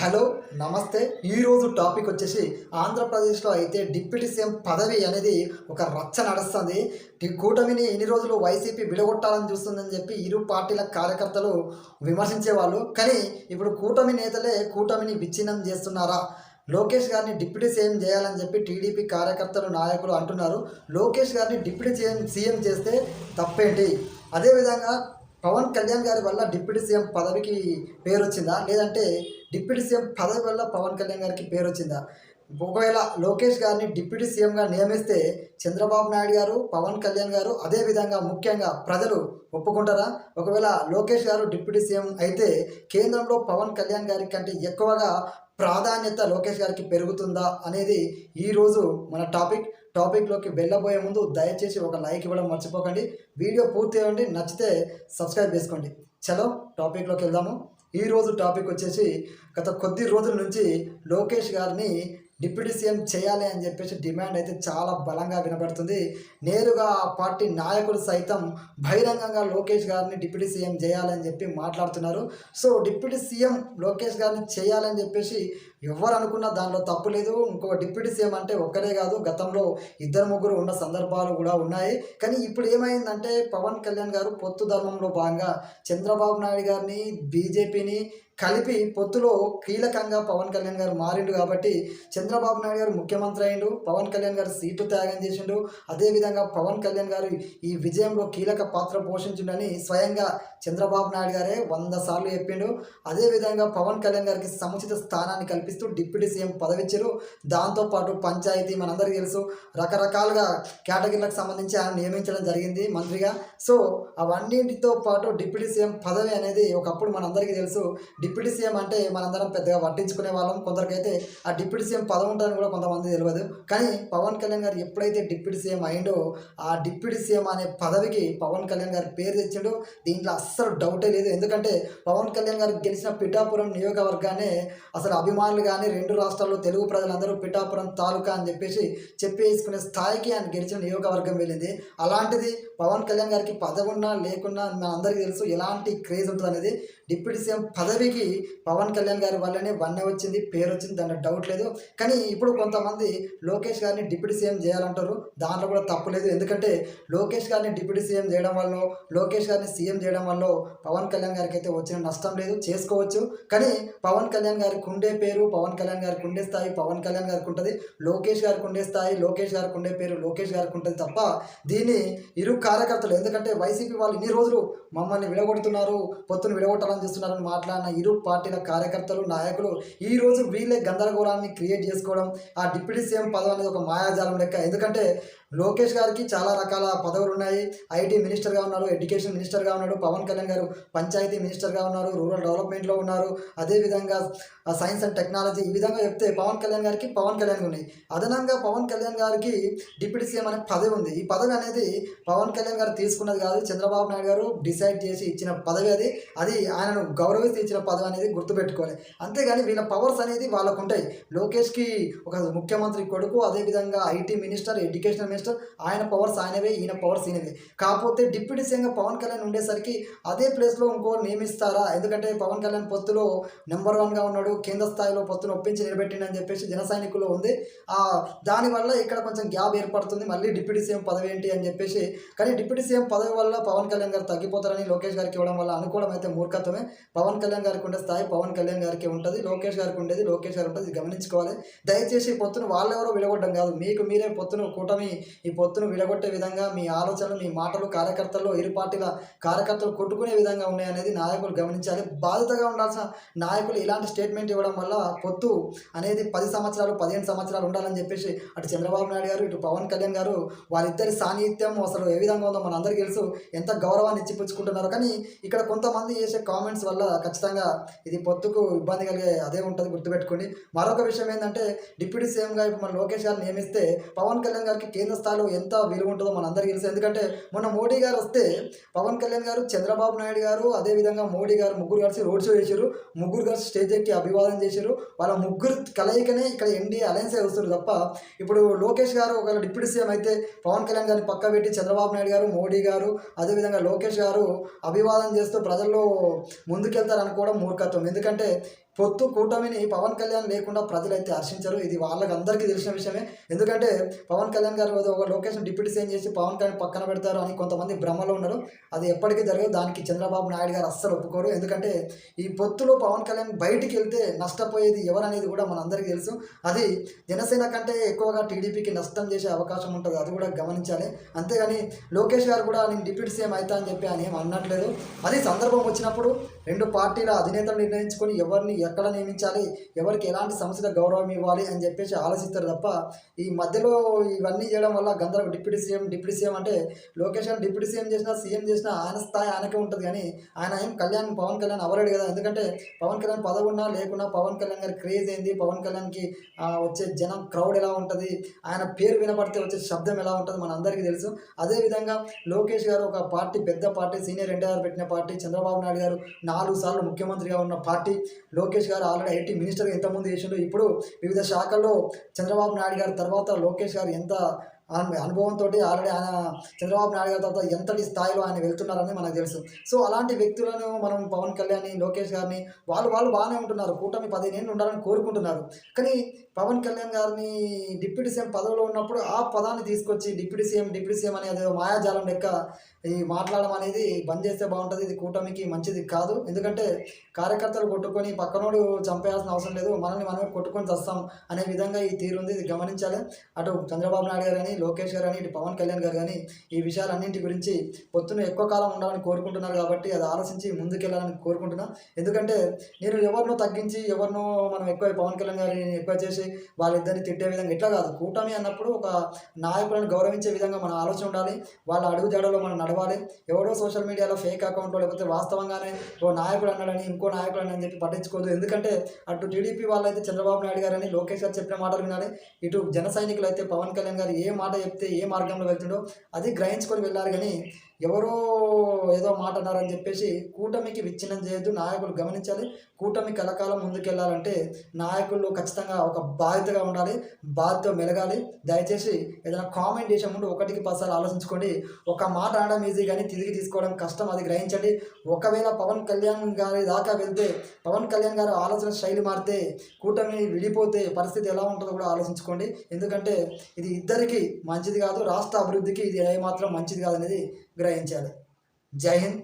Hello నమస్తే. ఈరోజు topic వచ్చేసి ఆంధ్రప్రదేశ్లో అయితే డిప్యూటీ సీఎం పదవి అనేది ఒక రచ్చ నడుస్తుంది. ఈ కూటమిని ఎన్ని రోజులు వైసీపీ విడగొట్టాలని చూస్తుందని చెప్పి ఇరు పార్టీల కార్యకర్తలు విమర్శించేవాళ్ళు. కానీ ఇప్పుడు కూటమి నేతలే కూటమిని విచ్ఛిన్నం చేస్తున్నారా, లోకేష్ గారిని డిప్యూటీ సీఎం చేయాలని చెప్పి టీడీపీ కార్యకర్తలు నాయకులు అంటున్నారు. లోకేష్ గారిని డిప్యూటీ సీఎం చేస్తే తప్పేంటి? అదేవిధంగా పవన్ కళ్యాణ్ గారి వల్ల డిప్యూటీ సీఎం పదవికి పేరు వచ్చిందా, లేదంటే డిప్యూటీ సీఎం పదవి వల్ల పవన్ కళ్యాణ్ గారికి పేరు వచ్చిందా? ఒకవేళ లోకేష్ గారిని డిప్యూటీ సీఎంగా నియమిస్తే చంద్రబాబు నాయుడు గారు, పవన్ కళ్యాణ్ గారు, అదేవిధంగా ముఖ్యంగా ప్రజలు ఒప్పుకుంటారా? ఒకవేళ లోకేష్ గారు డిప్యూటీ సీఎం అయితే కేంద్రంలో పవన్ కళ్యాణ్ గారి కంటే ఎక్కువగా ప్రాధాన్యత లోకేష్ గారికి పెరుగుతుందా అనేది ఈరోజు మన టాపిక్లోకి వెళ్ళబోయే ముందు దయచేసి ఒక లైక్ ఇవ్వడం మర్చిపోకండి. వీడియో పూర్తి అవ్వండి, నచ్చితే సబ్స్క్రైబ్ చేసుకోండి. చలో టాపిక్లోకి వెళ్దాము. ఈరోజు టాపిక్ వచ్చేసి గత కొద్ది రోజుల నుంచి లోకేష్ గారిని డిప్యూటీ సీఎం చేయాలి అని చెప్పేసి డిమాండ్ అయితే చాలా బలంగా వినబడుతుంది. నేరుగా ఆ పార్టీ నాయకులు సైతం బహిరంగంగా లోకేష్ గారిని డిప్యూటీ సీఎం చేయాలని చెప్పి మాట్లాడుతున్నారు. సో డిప్యూటీ సీఎం లోకేష్ గారిని చేయాలని చెప్పేసి ఎవరు అనుకున్నా దానిలో తప్పు లేదు. ఇంకో డిప్యూటీ సీఎం అంటే ఒక్కరే కాదు, గతంలో ఇద్దరు ముగ్గురు ఉన్న సందర్భాలు కూడా ఉన్నాయి. కానీ ఇప్పుడు ఏమైందంటే పవన్ కళ్యాణ్ గారు పొత్తు ధర్మంలో భాగంగా చంద్రబాబు నాయుడు గారిని, బీజేపీని కలిపి పొత్తులో కీలకంగా పవన్ కళ్యాణ్ గారు మారిండు. కాబట్టి చంద్రబాబు నాయుడు గారు ముఖ్యమంత్రి అయిండు, పవన్ కళ్యాణ్ గారు సీటు త్యాగం చేసిండు. అదేవిధంగా పవన్ కళ్యాణ్ గారు ఈ విజయంలో కీలక పాత్ర పోషించిండని స్వయంగా చంద్రబాబు నాయుడు గారే 100 సార్లు చెప్పిండు. అదేవిధంగా పవన్ కళ్యాణ్ గారికి సముచిత స్థానాన్ని కల్పిస్తూ డిప్యూటీ సీఎం పదవి ఇచ్చారు. దాంతోపాటు పంచాయతీ మనందరికీ తెలుసు, రకరకాలుగా కేటగిరీలకు సంబంధించి ఆయన నియమించడం జరిగింది మంత్రిగా. సో అవన్నింటితో పాటు డిప్యూటీ సీఎం పదవి అనేది ఒకప్పుడు మనందరికీ తెలుసు. డిప్యూటీ సీఎం అంటే మనందరం పెద్దగా పట్టించుకునే వాళ్ళం, కొందరికైతే ఆ డిప్యూటీ సీఎం పదవి ఉంటుందని కూడా కొంతమంది తెలియదు. కానీ పవన్ కళ్యాణ్ గారు ఎప్పుడైతే డిప్యూటీ సీఎం అయిండో ఆ డిప్యూటీ సీఎం అనే పదవికి పవన్ కళ్యాణ్ గారు పేరు తెచ్చిండు. దీంట్లో అస్సలు డౌటే లేదు. ఎందుకంటే పవన్ కళ్యాణ్ గారు గెలిచిన పిఠాపురం నియోజకవర్గాన్ని అసలు అభిమానులు కానీ రెండు రాష్ట్రాల్లో తెలుగు ప్రజలందరూ పిఠాపురం తాలూకా అని చెప్పేసుకునే స్థాయికి ఆయన గెలిచిన నియోజకవర్గం వెళ్ళింది. అలాంటిది పవన్ కళ్యాణ్ గారికి పదవి ఉన్నా లేకున్నా మన అందరికీ తెలుసు ఎలాంటి క్రేజ్ ఉంటుంది అనేది. డిప్యూటీ సీఎం పదవికి పవన్ కళ్యాణ్ గారి వల్లనే వన్నె వచ్చింది, పేరు వచ్చింది, దాంట్లో డౌట్ లేదు. కానీ ఇప్పుడు కొంతమంది లోకేష్ గారిని డిప్యూటీ సీఎం చేయాలంటారు. దాంట్లో కూడా తప్పు లేదు. ఎందుకంటే లోకేష్ గారిని డిప్యూటీ సీఎం చేయడం వల్ల, లోకేష్ గారిని సీఎం చేయడం వల్ల పవన్ కళ్యాణ్ గారికి అయితే వచ్చిన నష్టం లేదు, చేసుకోవచ్చు. కానీ పవన్ కళ్యాణ్ గారికి ఉండే పేరు, పవన్ కళ్యాణ్ గారికి ఉండే స్థాయి పవన్ కళ్యాణ్ గారికి ఉంటుంది, లోకేష్ గారికి ఉండే స్థాయి, లోకేష్ గారికి ఉండే పేరు లోకేష్ గారికి ఉంటుంది తప్ప దీన్ని ఇరు కార్యకర్తలు, ఎందుకంటే వైసీపీ వాళ్ళు ఇన్ని రోజులు మమ్మల్ని విడగొడుతున్నారు, పొత్తును విడగొట్టాలని చూస్తున్నారని మాట్లాడిన ఇరు పార్టీల కార్యకర్తలు నాయకులు ఈ రోజు వీళ్ళే గందరగోళాన్ని క్రియేట్ చేసుకోవడం, ఆ డిప్యూటీ సీఎం పదవి అనేది ఒక మాయాజాలం లెక్క. ఎందుకంటే లోకేష్ గారికి చాలా రకాల పదవులు ఉన్నాయి. ఐటీ మినిస్టర్గా ఉన్నారు, ఎడ్యుకేషన్ మినిస్టర్గా ఉన్నాడు, పవన్ కళ్యాణ్ గారు పంచాయతీ మినిస్టర్గా ఉన్నారు, రూరల్ డెవలప్మెంట్లో ఉన్నారు, అదేవిధంగా సైన్స్ అండ్ టెక్నాలజీ. ఈ విధంగా చెప్తే పవన్ కళ్యాణ్ గారికి ఉన్నాయి. అదనంగా పవన్ కళ్యాణ్ గారికి డిప్యూటీ సీఎం అనే పదవి ఉంది. ఈ పదవి అనేది పవన్ కళ్యాణ్ గారు తీసుకున్నది కాదు, చంద్రబాబు నాయుడు గారు డిసైడ్ చేసి ఇచ్చిన పదవి అది ఆయనను గౌరవిస్తూ ఇచ్చిన పదవి అనేది గుర్తుపెట్టుకోవాలి. అంతేగాని వీళ్ళ పవర్స్ అనేది వాళ్ళకు ఉంటాయి. లోకేష్కి ఒక ముఖ్యమంత్రి కొడుకు, అదేవిధంగా ఐటీ మినిస్టర్, ఎడ్యుకేషన్ మినిస్టర్, ఆయన పవర్స్ ఆయనవే, ఈయన పవర్స్ ఈయనవే. కాకపోతే డిప్యూటీ సీఎంగా పవన్ కళ్యాణ్ ఉండేసరికి అదే ప్లేస్లో ఇంకో నియమిస్తారా? ఎందుకంటే పవన్ కళ్యాణ్ పొత్తులో నెంబర్ 1గా ఉన్నాడు, కేంద్ర స్థాయిలో పొత్తును ఒప్పించి నిలబెట్టిండని చెప్పేసి జన సైనికుల్లో ఉంది. దానివల్ల ఇక్కడ కొంచెం గ్యాప్ ఏర్పడుతుంది, మళ్ళీ డిప్యూటీ సీఎం పదవి ఏంటి అని చెప్పేసి. కానీ డిప్యూటీ సీఎం పదవి వల్ల పవన్ కళ్యాణ్ గారు తగ్గిపోతారని లోకేష్ గారికి ఇవ్వడం వల్ల అనుకోవడం అయితే మూర్ఖత్వమే. పవన్ కళ్యాణ్ గారికి ఉండే స్థాయి పవన్ కళ్యాణ్ గారికి ఉంటుంది, లోకేష్ గారికి ఉండేది లోకేష్ గారికి ఉంటుంది. గమనించుకోవాలి. దయచేసి పొత్తును వాళ్ళెవరో విడగొట్టడం కాదు, మీకు మీరే పొత్తును కూటమి ఈ పొత్తును విడగొట్టే విధంగా మీ ఆలోచనలు, మీ మాటలు కార్యకర్తల్లో ఇరు పార్టీల కార్యకర్తలు కొట్టుకునే విధంగా ఉన్నాయనేది నాయకులు గమనించాలి. బాధ్యతగా ఉండాల్సిన నాయకులు ఇలాంటి స్టేట్మెంట్ ఇవ్వడం వల్ల పొత్తు అనేది 10 సంవత్సరాలు 15 సంవత్సరాలు ఉండాలని చెప్పేసి అటు చంద్రబాబు నాయుడు గారు, ఇటు పవన్ కళ్యాణ్ గారు వారిద్దరి సాన్నిహిత్యం అసలు ఏ విధంగా ఉందో మన అందరికీ తెలుసు, ఎంత గౌరవాన్ని ఇచ్చిపుచ్చుకుంటున్నారు. కానీ ఇక్కడ కొంతమంది చేసే కామెంట్స్ వల్ల ఖచ్చితంగా ఇది పొత్తుకు ఇబ్బంది కలిగే అదే ఉంటుంది, గుర్తుపెట్టుకోండి. మరొక విషయం ఏంటంటే డిప్యూటీ సీఎంగా ఇప్పుడు మన లోకేష్ గారిని నియమిస్తే పవన్ కళ్యాణ్ గారికి కేంద్ర స్థాయిలో ఎంత విలువ ఉంటుందో మన అందరికీ తెలుసు. ఎందుకంటే మొన్న మోడీ గారు వస్తే పవన్ కళ్యాణ్ గారు, చంద్రబాబు నాయుడు గారు, అదేవిధంగా మోడీ గారు ముగ్గురు కలిసి రోడ్ షో చేశారు, ముగ్గురు కలిసి స్టేజ్ ఎక్కి అభివాదం చేశారు. వాళ్ళ ముగ్గురు కలయికనే ఇక్కడ ఎన్డీఏ అలయన్సే వస్తుంది తప్ప ఇప్పుడు లోకేష్ గారు ఒకవేళ డిప్యూటీ సీఎం అయితే పవన్ కళ్యాణ్ గారిని పక్క పెట్టి చంద్రబాబు నాయుడు గారు, మోడీ గారు, అదేవిధంగా లోకేష్ గారు అభివాదం చేస్తూ ప్రజల్లో ముందుకెళ్తారు అనుకోవడం మూర్ఖత్వం. ఎందుకంటే పొత్తు కూటమిని పవన్ కళ్యాణ్ లేకుండా ప్రజలైతే హర్షించరు. ఇది వాళ్ళకి అందరికీ తెలిసిన విషయమే. ఎందుకంటే పవన్ కళ్యాణ్ గారు ఏదో ఒక లొకేషన్ డిప్యూటీ సీఎం చేసి పవన్ కళ్యాణ్ పక్కన పెడతారు అని కొంతమంది భ్రమలో ఉన్నారు. అది ఎప్పటికీ జరగదు. దానికి చంద్రబాబు నాయుడు గారు అస్సలు ఒప్పుకోరు. ఎందుకంటే ఈ పొత్తులో పవన్ కళ్యాణ్ బయటికి వెళ్తే నష్టపోయేది ఎవరనేది కూడా మనందరికీ తెలుసు. అది జనసేన కంటే ఎక్కువగా టీడీపీకి నష్టం చేసే అవకాశం ఉంటుంది. అది కూడా గమనించాలి. అంతేగాని లోకేష్ గారు కూడా నేను డిప్యూటీ సీఎం అవుతా అని చెప్పి ఆయన ఏం అనట్లేదు. అది సందర్భం వచ్చినప్పుడు రెండు పార్టీల అధినేతలు నిర్ణయించుకొని ఎవరిని ఎక్కడ నియమించాలి, ఎవరికి ఎలాంటి సంస్థ గౌరవం ఇవ్వాలి అని చెప్పేసి ఆలోచిస్తారు తప్ప ఈ మధ్యలో ఇవన్నీ చేయడం వల్ల గందరగోళం. డిప్యూటీ సీఎం అంటే లోకేష్ గారు డిప్యూటీ సీఎం చేసినా సీఎం చేసినా ఆయన స్థాయి ఆయనకే ఉంటుంది. కానీ ఆయన ఏం పవన్ కళ్యాణ్ అవ్వలేడు కదా. ఎందుకంటే పవన్ కళ్యాణ్ పదవి ఉన్నా లేకున్నా పవన్ కళ్యాణ్ గారి క్రేజ్ ఏంది, పవన్ కళ్యాణ్కి వచ్చే జనం క్రౌడ్ ఎలా ఉంటుంది, ఆయన పేరు వినపడితే వచ్చే శబ్దం ఎలా ఉంటుంది మన అందరికీ తెలుసు. అదేవిధంగా లోకేష్ గారు ఒక పార్టీ, పెద్ద పార్టీ, సీనియర్ ఎన్టీఆర్ పెట్టిన పార్టీ, చంద్రబాబు నాయుడు గారు 4 సార్లు ముఖ్యమంత్రిగా ఉన్న పార్టీ, లోకేష్ గారు ఆల్రెడీ ఐటీ మినిస్టర్గా ఎంతమంది చేసిండు. ఇప్పుడు వివిధ శాఖల్లో చంద్రబాబు నాయుడు గారి తర్వాత లోకేష్ గారు ఎంత అనుభవంతో ఆల్రెడీ ఆయన చంద్రబాబు నాయుడు గారి తర్వాత ఎంతటి స్థాయిలో ఆయన వెళ్తున్నారని మనకు తెలుసు. సో అలాంటి వ్యక్తులను మనం పవన్ కళ్యాణ్ని, లోకేష్ గారిని వాళ్ళు బాగానే ఉంటున్నారు. కూటమి 15 ఏళ్ళు ఉండాలని కోరుకుంటున్నారు. కానీ పవన్ కళ్యాణ్ గారిని డిప్యూటీ సీఎం పదవిలో ఉన్నప్పుడు ఆ పదాన్ని తీసుకొచ్చి డిప్యూటీ సీఎం అనేది మాయాజాలం లెక్క ఈ మాట్లాడడం అనేది బంద్ చేస్తే బాగుంటుంది. ఇది కూటమికి మంచిది కాదు. ఎందుకంటే కార్యకర్తలు కొట్టుకొని పక్కనోడు చంపేయాల్సిన అవసరం లేదు, మనమే కొట్టుకొని చస్తాం అనే విధంగా ఈ తీరుంది. ఇది గమనించాలి. అటు చంద్రబాబు నాయుడు గారు కానీ, లోకేష్ గారు కానీ, ఇటు పవన్ కళ్యాణ్ గారు కానీ ఈ విషయాలన్నింటి గురించి పొత్తును ఎక్కువ కాలం ఉండాలని కోరుకుంటున్నారు. కాబట్టి అది ఆలోచించి ముందుకెళ్ళాలని కోరుకుంటున్నాను. ఎందుకంటే నేను ఎవరినో తగ్గించి ఎవరినో మనం ఎక్కువ పవన్ కళ్యాణ్ గారిని ఎక్కువ చేసి వాళ్ళిద్దరిని తిట్టే విధంగా ఇట్లా కాదు. కూటమి అన్నప్పుడు ఒక నాయకులను గౌరవించే విధంగా మన ఆలోచన ఉండాలి. వాళ్ళ అడుగుజాడలో మనం నడవాలి. ఎవరో సోషల్ మీడియాలో ఫేక్ అకౌంట్లో లేకపోతే వాస్తవంగానే ఓ నాయకుడు అన్నాడని ఇంకో నాయకుడు అని చెప్పి పట్టించుకోదు. ఎందుకంటే అటు టీడీపీ వాళ్ళైతే చంద్రబాబు నాయుడు గారు అని, లోకేష్ గారు చెప్పిన మాటలు వినాలి. ఇటు జన సైనికులు అయితే పవన్ కళ్యాణ్ గారు ఏ మాట చెప్తే ఏ మార్గంలో వెళ్తుండో అది గ్రహించుకొని వెళ్ళాలి. కానీ ఎవరో ఏదో మాట అన్నారని చెప్పేసి కూటమికి విచ్ఛిన్నం చేయొద్దు. నాయకులు గమనించాలి. కూటమి కలకాలం ముందుకెళ్ళాలంటే నాయకులు ఖచ్చితంగా ఒక బాధ్యతగా ఉండాలి, బాధ్యత మెలగాలి. దయచేసి ఏదైనా కామెంట్ చేసే ముందు 1కి 10 సార్లు ఆలోచించుకోండి. ఒక మాట అనడం ఈజీ కానీ తిరిగి తీసుకోవడం కష్టం, అది గ్రహించండి. ఒకవేళ పవన్ కళ్యాణ్ గారి దాకా వెళ్తే, పవన్ కళ్యాణ్ గారు ఆలోచన శైలి మారితే, కూటమి విడిపోతే పరిస్థితి ఎలా ఉంటుందో కూడా ఆలోచించుకోండి. ఎందుకంటే ఇది ఇద్దరికి మంచిది కాదు, రాష్ట్ర అభివృద్ధికి ఇది ఏమాత్రం మంచిది కాదనేది గ్రహించాలి. జై హింద్.